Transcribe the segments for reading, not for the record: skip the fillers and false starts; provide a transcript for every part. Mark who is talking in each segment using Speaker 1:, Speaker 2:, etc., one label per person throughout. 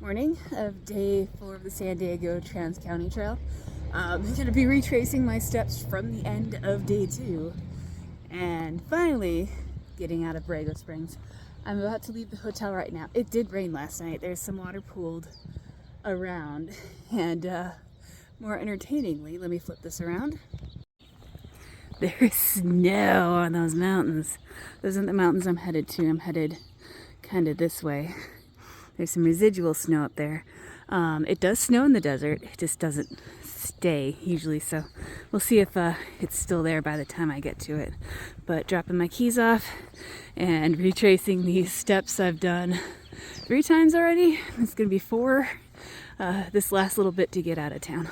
Speaker 1: morning of day 4 of the San Diego Trans-County Trail. I'm going to be retracing my steps from the end of day 2 and finally getting out of Borrego Springs. I'm about to leave the hotel right now. It did rain last night. There's some water pooled around, and more entertainingly, let me flip this around. There's snow on those mountains. Those aren't the mountains I'm headed to. I'm headed kind of this way. There's some residual snow up there. It does snow in the desert. It just doesn't stay usually, so we'll see if it's still there by the time I get to it. But dropping my keys off and retracing these steps I've done 3 times already. It's gonna be 4 this last little bit to get out of town.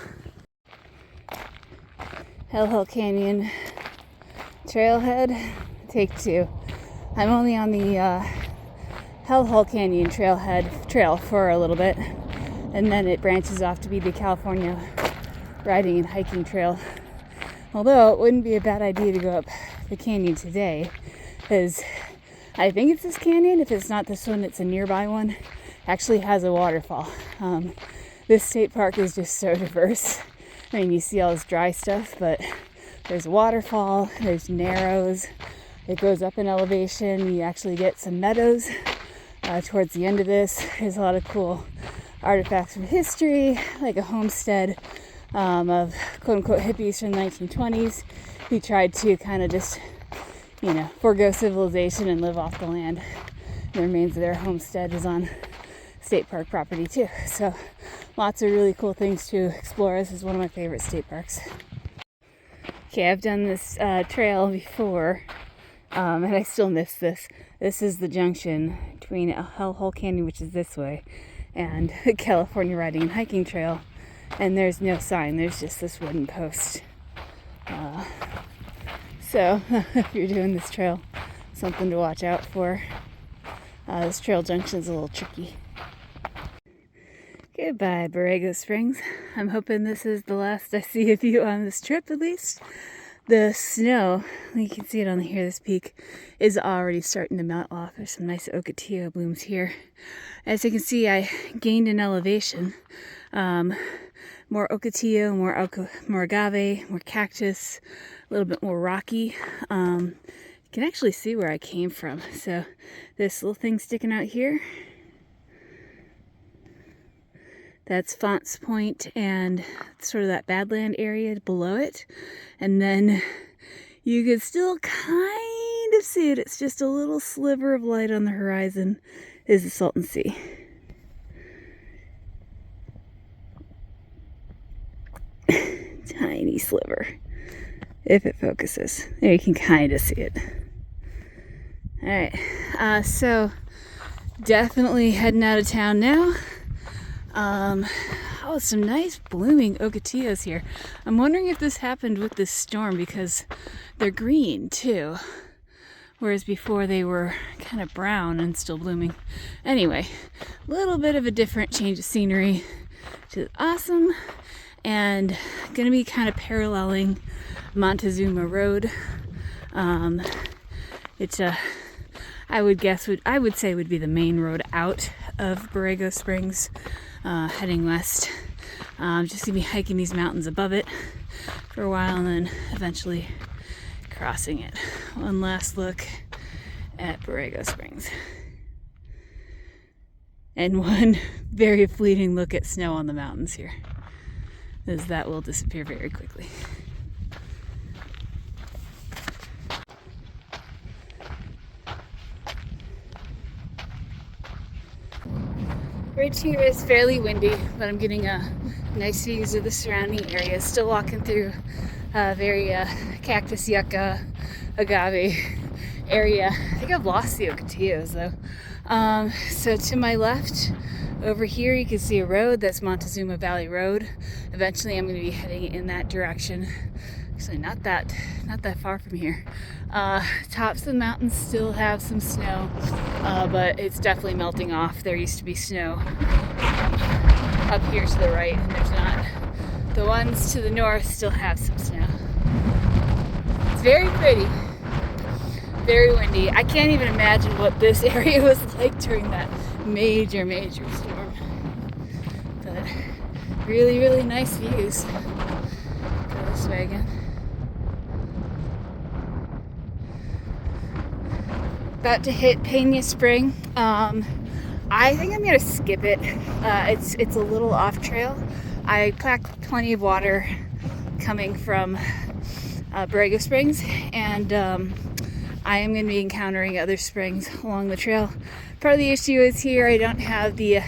Speaker 1: Hell Canyon trailhead, take 2. I'm only on the Hell Canyon trail for a little bit, and then it branches off to be the California riding and hiking trail. Although it wouldn't be a bad idea to go up the canyon today, because I think it's this canyon. If it's not this one, it's a nearby one. Actually has a waterfall. This state park is just so diverse. I mean, you see all this dry stuff, but there's a waterfall, there's narrows, it goes up in elevation, you actually get some meadows. Towards the end of this, there's a lot of cool artifacts from history, like a homestead of quote-unquote hippies from the 1920s who tried to kind of just, forego civilization and live off the land. The remains of their homestead is on state park property too. So lots of really cool things to explore. This is one of my favorite state parks. Okay, I've done this trail before, and I still miss this. This is the junction between Hell Canyon, which is this way, and the California Riding and Hiking Trail. And there's no sign, there's just this wooden post. So if you're doing this trail, something to watch out for. This trail junction is a little tricky. Goodbye, Borrego Springs. I'm hoping this is the last I see of you on this trip, at least. The snow, you can see it on here, this peak, is already starting to melt off. There's some nice ocotillo blooms here. As you can see, I gained in elevation. More ocotillo, more agave, more cactus, a little bit more rocky. You can actually see where I came from. So this little thing sticking out here, that's Fonts Point and sort of that Badland area below it. And then you can still kind of see it. It's just a little sliver of light on the horizon is the Salton Sea. Tiny sliver, if it focuses. There, you can kind of see it. All right, so definitely heading out of town now. Oh, some nice blooming ocotillos here. I'm wondering if this happened with this storm because they're green too, whereas before they were kind of brown and still blooming. Anyway, a little bit of a different change of scenery, which is awesome, and gonna be kind of paralleling Montezuma Road. It's I would say would be the main road out of Borrego Springs, heading west. Just gonna be hiking these mountains above it for a while and then eventually crossing it. One last look at Borrego Springs. And one very fleeting look at snow on the mountains here, as that will disappear very quickly. Right here is fairly windy, but I'm getting nice views of the surrounding area. Still walking through a very cactus yucca agave area. I think I've lost the ocotillos though. So to my left over here you can see a road. That's Montezuma Valley Road. Eventually I'm going to be heading in that direction. Actually not that far from here. Tops of the mountains still have some snow, but it's definitely melting off. There used to be snow up here to the right, and there's not. The ones to the north still have some snow. It's very pretty, very windy. I can't even imagine what this area was like during that major storm. Really, really nice views. Go this way again. About to hit Pena Spring. I think I'm gonna skip it. It's a little off trail. I packed plenty of water coming from Borrego Springs, and I am going to be encountering other springs along the trail. Part of the issue is here I don't have the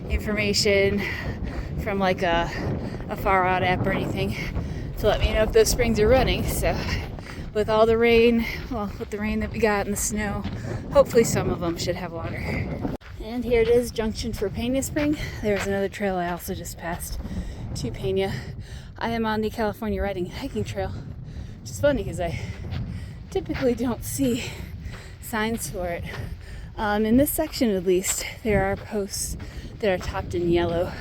Speaker 1: information from like a far out app or anything to let me know if those springs are running. So with all the rain, well, with the rain that we got and the snow, hopefully some of them should have water. And here it is, junction for Pena Spring. There's another trail I also just passed to Pena. I am on the California Riding and Hiking Trail, which is funny because I typically don't see signs for it. In this section at least, there are posts that are topped in yellow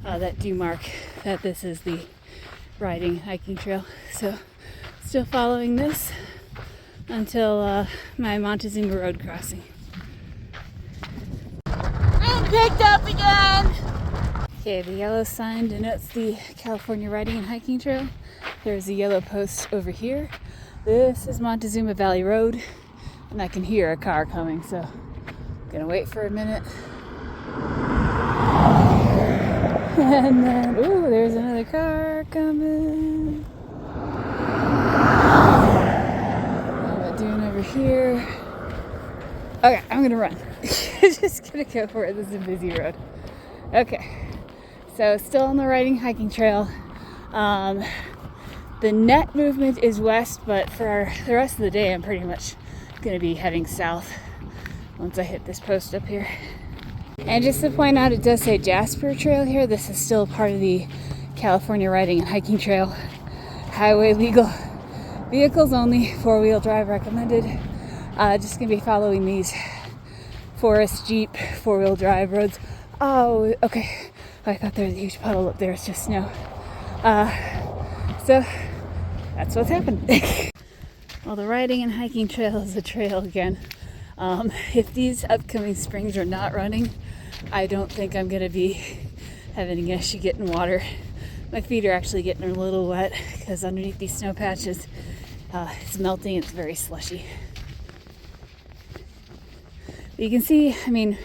Speaker 1: that do mark that this is the riding and hiking trail. So still following this until my Montezuma Road crossing. I'm picked up again! Okay, the yellow sign denotes the California Riding and Hiking Trail. There's a yellow post over here. This is Montezuma Valley Road, and I can hear a car coming, so I'm gonna wait for a minute. And then, ooh, there's another car coming. What am I doing over here? Okay, I'm gonna run. Just gonna go for it. This is a busy road. Okay, so still on the riding hiking trail. The net movement is west, but for the rest of the day, I'm pretty much gonna be heading south once I hit this post up here. And just to point out, it does say Jasper Trail here. This is still part of the California Riding and Hiking Trail. Highway legal. Vehicles only, 4-wheel drive recommended. Just gonna be following these forest Jeep 4-wheel drive roads. Oh, okay. I thought there was a huge puddle up there. It's just snow. So that's what's happening. Well, the riding and hiking trail is a trail again. If these upcoming springs are not running, I don't think I'm gonna be having an issue getting water. My feet are actually getting a little wet because underneath these snow patches, it's melting. It's very slushy. But you can see, I mean,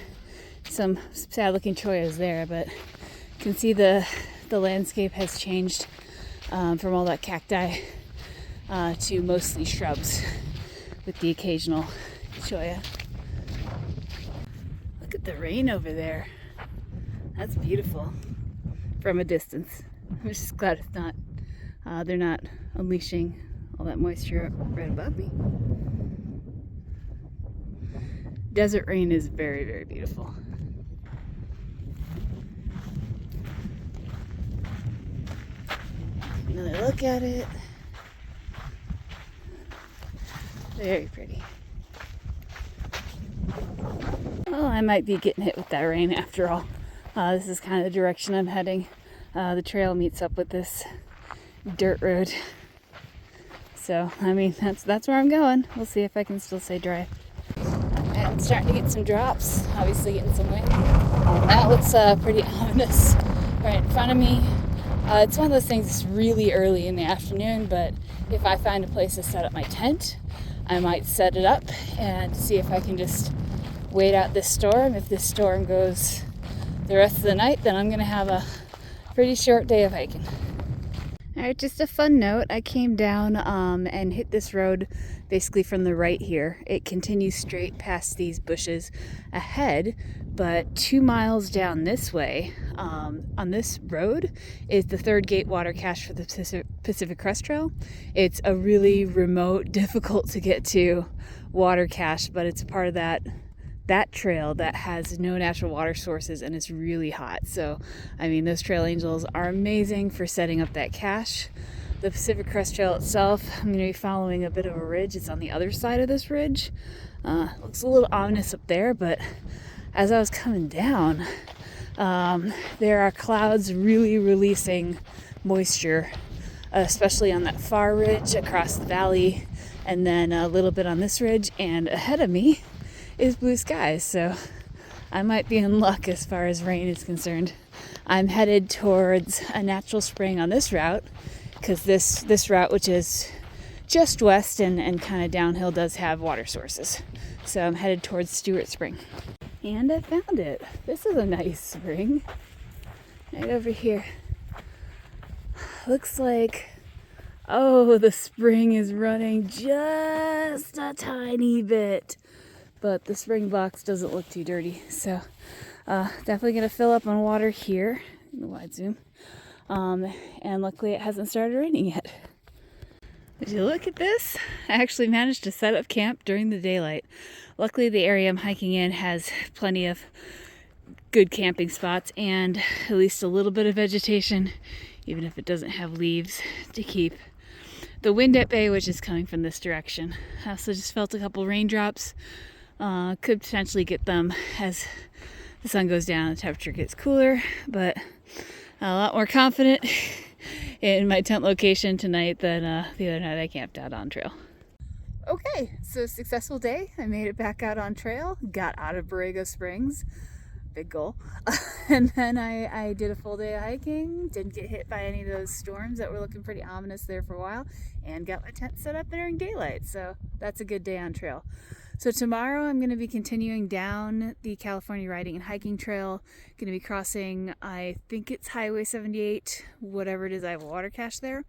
Speaker 1: some sad-looking choyas there, but you can see the landscape has changed from all that cacti to mostly shrubs with the occasional choya. Look at the rain over there. That's beautiful from a distance. I'm just glad it's not, they're not unleashing all that moisture right above me. Desert rain is very, very beautiful. Another look at it. Very pretty. Well, I might be getting hit with that rain after all. This is kind of the direction I'm heading. The trail meets up with this dirt road. So, I mean, that's where I'm going. We'll see if I can still stay dry. I'm starting to get some drops, obviously getting some wind. That looks pretty ominous right in front of me. It's one of those things that's really early in the afternoon, but if I find a place to set up my tent, I might set it up and see if I can just wait out this storm. If this storm goes the rest of the night, then I'm going to have a pretty short day of hiking. Alright, just a fun note, I came down and hit this road basically from the right here. It continues straight past these bushes ahead, but 2 miles down this way, on this road, is the third gate water cache for the Pacific Crest Trail. It's a really remote, difficult to get to water cache, but it's a part of that trail that has no natural water sources and it's really hot. So, I mean, those trail angels are amazing for setting up that cache. The Pacific Crest Trail itself, I'm going to be following a bit of a ridge. It's on the other side of this ridge. Looks a little ominous up there, but as I was coming down, there are clouds really releasing moisture, especially on that far ridge across the valley, and then a little bit on this ridge, and ahead of me is blue skies, so I might be in luck as far as rain is concerned. I'm headed towards a natural spring on this route, because this route, which is just west and kind of downhill, does have water sources. So I'm headed towards Stewart Spring. And I found it. This is a nice spring. Right over here. Looks like, oh, the spring is running just a tiny bit. But the spring box doesn't look too dirty. So definitely going to fill up on water here in the wide zoom. And luckily it hasn't started raining yet. Did you look at this? I actually managed to set up camp during the daylight. Luckily the area I'm hiking in has plenty of good camping spots and at least a little bit of vegetation, even if it doesn't have leaves, to keep the wind at bay, which is coming from this direction. I also just felt a couple raindrops. Could potentially get them as the sun goes down, the temperature gets cooler, but a lot more confident in my tent location tonight than the other night I camped out on trail. Okay, so successful day. I made it back out on trail, got out of Borrego Springs, big goal, and then I did a full day of hiking, didn't get hit by any of those storms that were looking pretty ominous there for a while, and got my tent set up during daylight, so that's a good day on trail. So tomorrow I'm going to be continuing down the California Riding and Hiking Trail. Going to be crossing, I think it's Highway 78, whatever it is, I have a water cache there.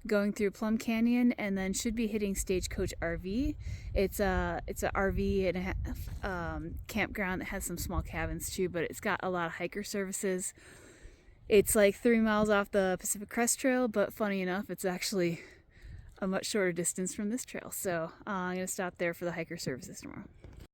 Speaker 1: Going through Plum Canyon and then should be hitting Stagecoach RV. It's a RV and a campground that has some small cabins too, but it's got a lot of hiker services. It's like 3 miles off the Pacific Crest Trail, but funny enough, it's actually a much shorter distance from this trail. So I'm going to stop there for the hiker services tomorrow.